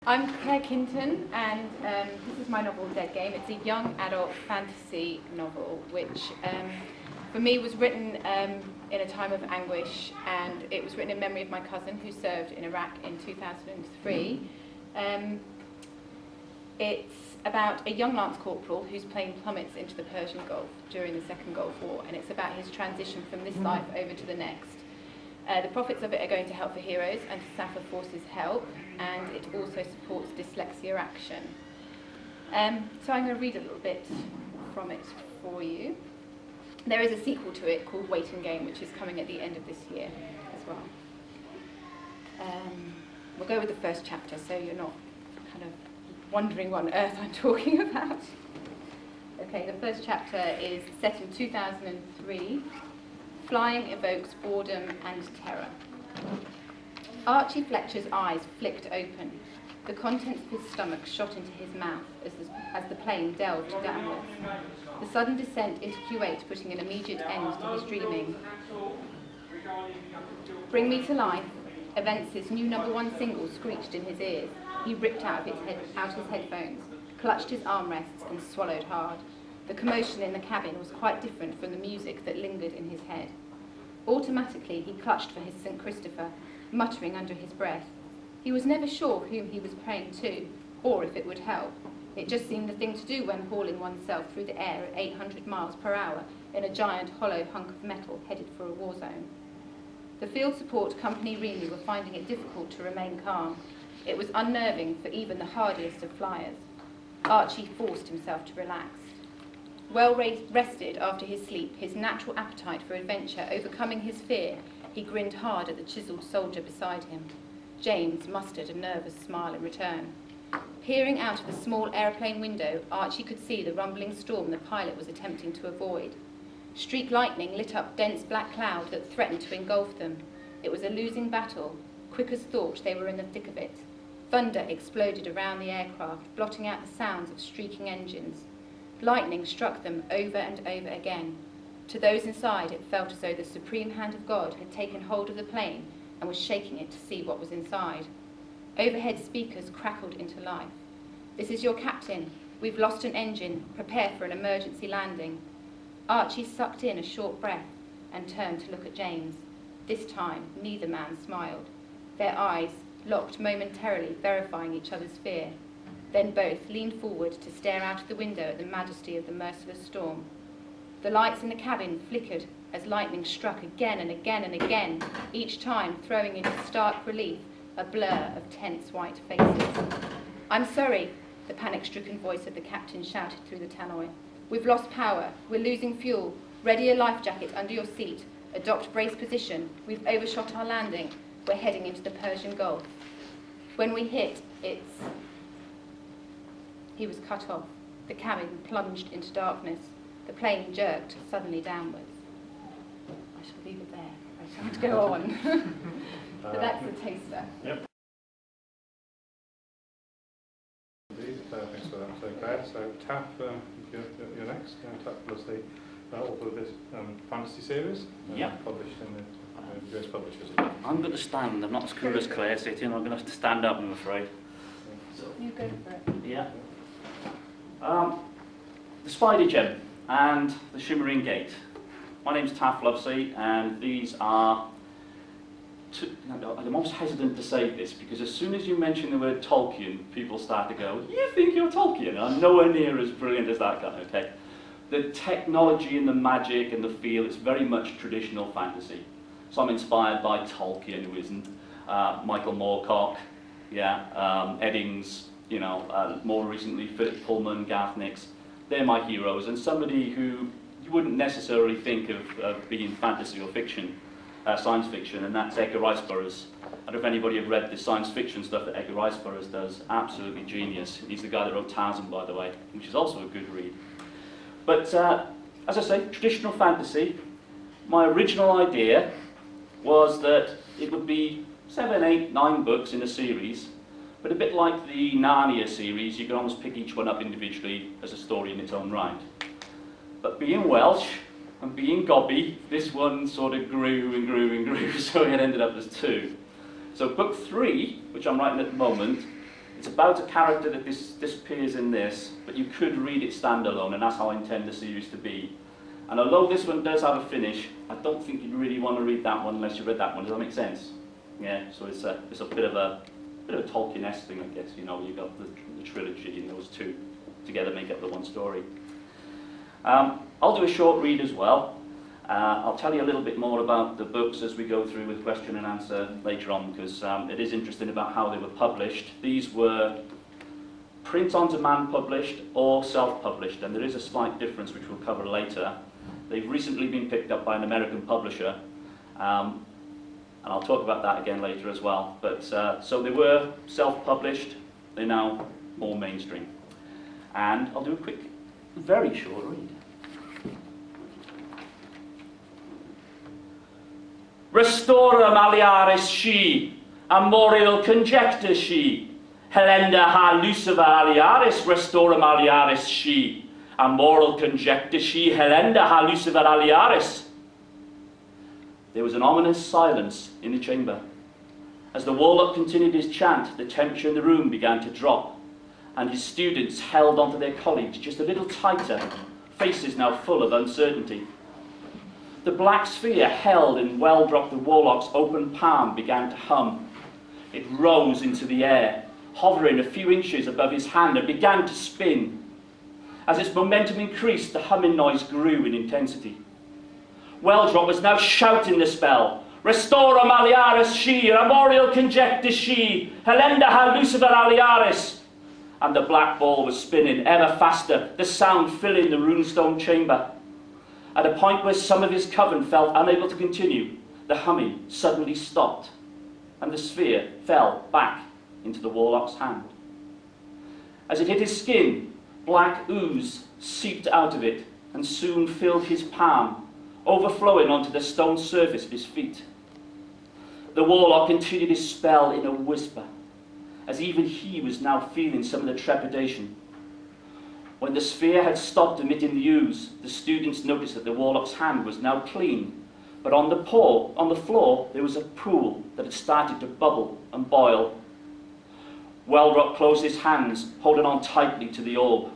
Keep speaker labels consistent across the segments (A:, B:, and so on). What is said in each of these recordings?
A: I'm Claire Kinton, and this is my novel Dead Game. It's a young adult fantasy novel, which for me was written in a time of anguish, and it was written in memory of my cousin who served in Iraq in 2003. It's about a young Lance Corporal whose plane plummets into the Persian Gulf during the Second Gulf War, and it's about his transition from this life over to the next. The profits of it are going to Help for Heroes and to Safa Forces Help, and it also supports Dyslexia Action. So I'm going to read a little bit from it for you. There is a sequel to it called Waiting Game, which is coming at the end of this year as well. We'll go with the first chapter, so you're not kind of wondering what on earth I'm talking about. Okay, the first chapter is set in 2003. Flying evokes boredom and terror. Archie Fletcher's eyes flicked open. The contents of his stomach shot into his mouth as the plane delved downwards. The sudden descent into Kuwait putting an immediate end to his dreaming. Bring Me to Life, Events' new #1 single, screeched in his ears. He ripped out his headphones, clutched his armrests and swallowed hard. The commotion in the cabin was quite different from the music that lingered in his head. Automatically, he clutched for his St. Christopher, muttering under his breath. He was never sure whom he was praying to, or if it would help. It just seemed the thing to do when hauling oneself through the air at 800 miles per hour in a giant hollow hunk of metal headed for a war zone. The field support company Remy were finding it difficult to remain calm. It was unnerving for even the hardiest of flyers. Archie forced himself to relax. Well rested after his sleep, his natural appetite for adventure overcoming his fear, he grinned hard at the chiselled soldier beside him. James mustered a nervous smile in return. Peering out of the small aeroplane window, Archie could see the rumbling storm the pilot was attempting to avoid. Streak lightning lit up dense black cloud that threatened to engulf them. It was a losing battle. Quick as thought, they were in the thick of it. Thunder exploded around the aircraft, blotting out the sounds of streaking engines. Lightning struck them over and over again. To those inside, it felt as though the supreme hand of God had taken hold of the plane and was shaking it to see what was inside. Overhead speakers crackled into life. "This is your captain. We've lost an engine. Prepare for an emergency landing." Archie sucked in a short breath and turned to look at James. This time, neither man smiled. Their eyes locked momentarily, verifying each other's fear. Then both leaned forward to stare out of the window at the majesty of the merciless storm. The lights in the cabin flickered as lightning struck again and again and again, each time throwing into stark relief a blur of tense white faces. "I'm sorry," the panic-stricken voice of the captain shouted through the tannoy. "We've lost power. We're losing fuel. Ready a life jacket under your seat. Adopt brace position. We've overshot our landing. We're heading into the Persian Gulf. When we hit, it's..." He was cut off. The cabin plunged into darkness. The plane jerked suddenly downwards. I shall leave it there. I shan't go on. But that's the taster.
B: Yep. Indeed, thanks for that, so Claire. So Taff, you're next. Taff was the author of this fantasy series, published in the US Publishers.
C: I'm going to stand. I'm not as cool as Claire sitting. I'm going to have to stand up, I'm afraid.
A: You go for it.
C: Yeah. The Spider Gem and the Shimmering Gate. My name's Taff Lovesey, and these are I'm almost hesitant to say this because as soon as you mention the word Tolkien, people start to go, "You think you're Tolkien?" I'm nowhere near as brilliant as that guy, okay? The technology and the magic and the feel, it's very much traditional fantasy. So I'm inspired by Tolkien, who isn't, Michael Moorcock, Eddings, more recently Philip Pullman, Garth Nix. They're my heroes, and somebody who you wouldn't necessarily think of being fantasy or fiction, science fiction, and that's Edgar Rice Burroughs. I don't know if anybody have read the science fiction stuff that Edgar Rice Burroughs does. Absolutely genius. He's the guy that wrote Tarzan, by the way, which is also a good read. But as I say, traditional fantasy. My original idea was that it would be 7, 8, 9 books in a series, but a bit like the Narnia series, you can almost pick each one up individually as a story in its own right. But being Welsh and being gobby, this one sort of grew and grew and grew, so it ended up as 2. So book 3, which I'm writing at the moment, It's about a character that disappears in this, but you could read it standalone, and that's how I intend the series to be. And although this one does have a finish, I don't think you'd really want to read that one unless you read that one. Does that make sense? Yeah. So it's a bit of a Tolkien-esque thing, I guess. You know, you've got the trilogy, and those two together make up the one story. I'll do a short read as well. I'll tell you a little bit more about the books as we go through with question and answer later on, because it is interesting about how they were published. These were print-on-demand published or self-published, and there is a slight difference which we'll cover later. They've recently been picked up by an American publisher, and I'll talk about that again later as well. But so they were self-published, they're now more mainstream. And I'll do a quick, very short read. Restorum aliaris she, amorial conjecta she, Helenda ha lucifer aliaris, restorum aliaris she, amoral conjecta she, Helenda ha lucifer aliaris. There was an ominous silence in the chamber. As the warlock continued his chant, the temperature in the room began to drop, and his students held onto their colleagues just a little tighter, faces now full of uncertainty. The black sphere held in Weldrop the warlock's open palm began to hum. It rose into the air, hovering a few inches above his hand, and began to spin. As its momentum increased, the humming noise grew in intensity. Weldrop was now shouting the spell. Restorum aliaris she, armorial conjecta she, Helenda ha lucifer aliaris. And the black ball was spinning ever faster, the sound filling the runestone chamber. At a point where some of his coven felt unable to continue, the humming suddenly stopped, and the sphere fell back into the warlock's hand. As it hit his skin, black ooze seeped out of it and soon filled his palm, overflowing onto the stone surface of his feet. The warlock continued his spell in a whisper, as even he was now feeling some of the trepidation. When the sphere had stopped emitting the ooze, the students noticed that the warlock's hand was now clean, but on the floor there was a pool that had started to bubble and boil. Weldrop closed his hands, holding on tightly to the orb.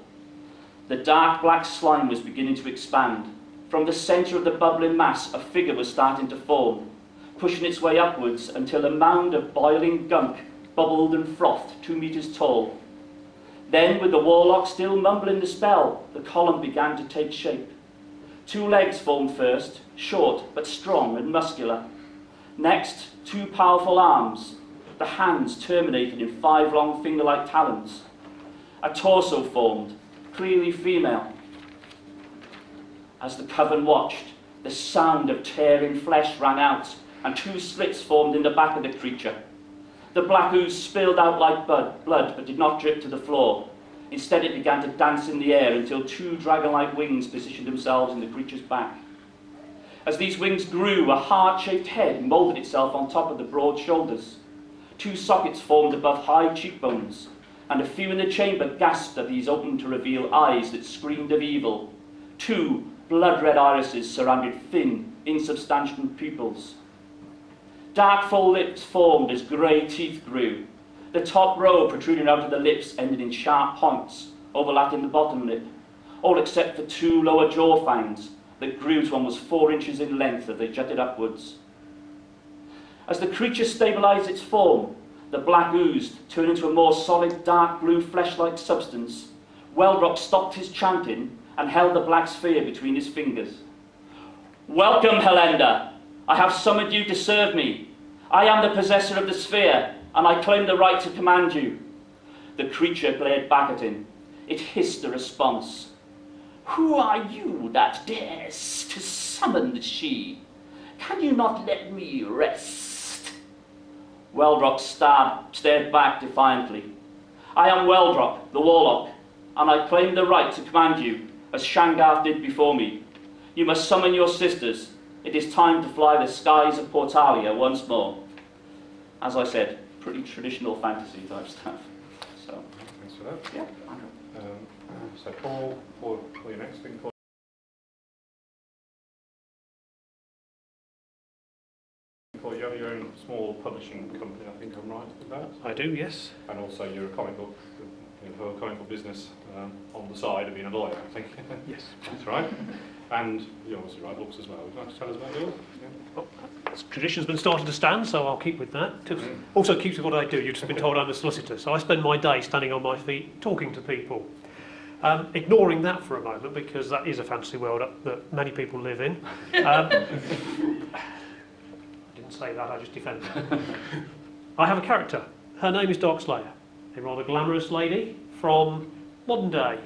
C: The dark black slime was beginning to expand. From the centre of the bubbling mass, a figure was starting to form, pushing its way upwards until a mound of boiling gunk bubbled and frothed 2 meters tall. Then, with the warlock still mumbling the spell, the column began to take shape. 2 legs formed first, short but strong and muscular. Next, 2 powerful arms, the hands terminated in 5 long finger-like talons. A torso formed, clearly female. As the coven watched, the sound of tearing flesh rang out, and 2 slits formed in the back of the creature. The black ooze spilled out like blood, but did not drip to the floor. Instead, it began to dance in the air until 2 dragon-like wings positioned themselves in the creature's back. As these wings grew, a heart-shaped head moulded itself on top of the broad shoulders. 2 sockets formed above high cheekbones, and a few in the chamber gasped as these opened to reveal eyes that screamed of evil. 2 blood-red irises surrounded thin, insubstantial pupils. Dark full lips formed as grey teeth grew. The top row protruding out of the lips ended in sharp points, overlapping the bottom lip, all except for 2 lower jaw fangs that grew to almost 4 inches in length as they jutted upwards. As the creature stabilised its form, the black ooze turned into a more solid dark blue flesh-like substance. Weldrop stopped his chanting and held the black sphere between his fingers. Welcome, Helenda. I have summoned you to serve me. I am the possessor of the sphere, and I claim the right to command you. The creature glared back at him. It hissed a response. Who are you that dares to summon the she? Can you not let me rest? Weldrop stared back defiantly. I am Weldrop, the warlock, and I claim the right to command you, as Shangarth did before me. You must summon your sisters. It is time to fly the skies of Portalia once more. As I said, pretty traditional fantasy type stuff. So,
B: thanks for that.
C: Yeah.
B: So Paul, for your next thing, Paul. Well, you have your own small publishing company, I think I'm right with that.
D: I do, yes.
B: And also you're a comic book, a comic book business on the side of being a lawyer, I think.
D: Yes.
B: That's right. And you obviously write books as well. Would you like to tell us about yours? Yeah.
D: Well, tradition's been starting to stand, so I'll keep with that. Also keeps with what I do. You've just been told I'm a solicitor, so I spend my day standing on my feet talking to people. Ignoring that for a moment, because that is a fantasy world that many people live in. I didn't say that, I just defended it. I have a character. Her name is Darkslayer, a rather glamorous lady from modern day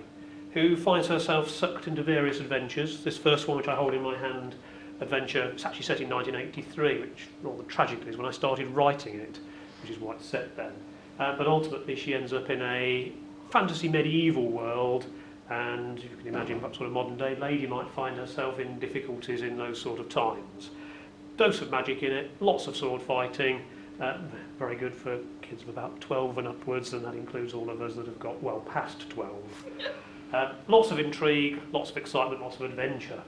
D: who finds herself sucked into various adventures. This first one, which I hold in my hand, adventure, it's actually set in 1983, which rather tragically is when I started writing it, which is why it's set then. But ultimately she ends up in a fantasy medieval world, and you can imagine what sort of modern day lady might find herself in difficulties in those sort of times. Dose of magic in it, lots of sword fighting, very good for kids of about 12 and upwards, and that includes all of us that have got well past 12. Lots of intrigue, lots of excitement, lots of adventure.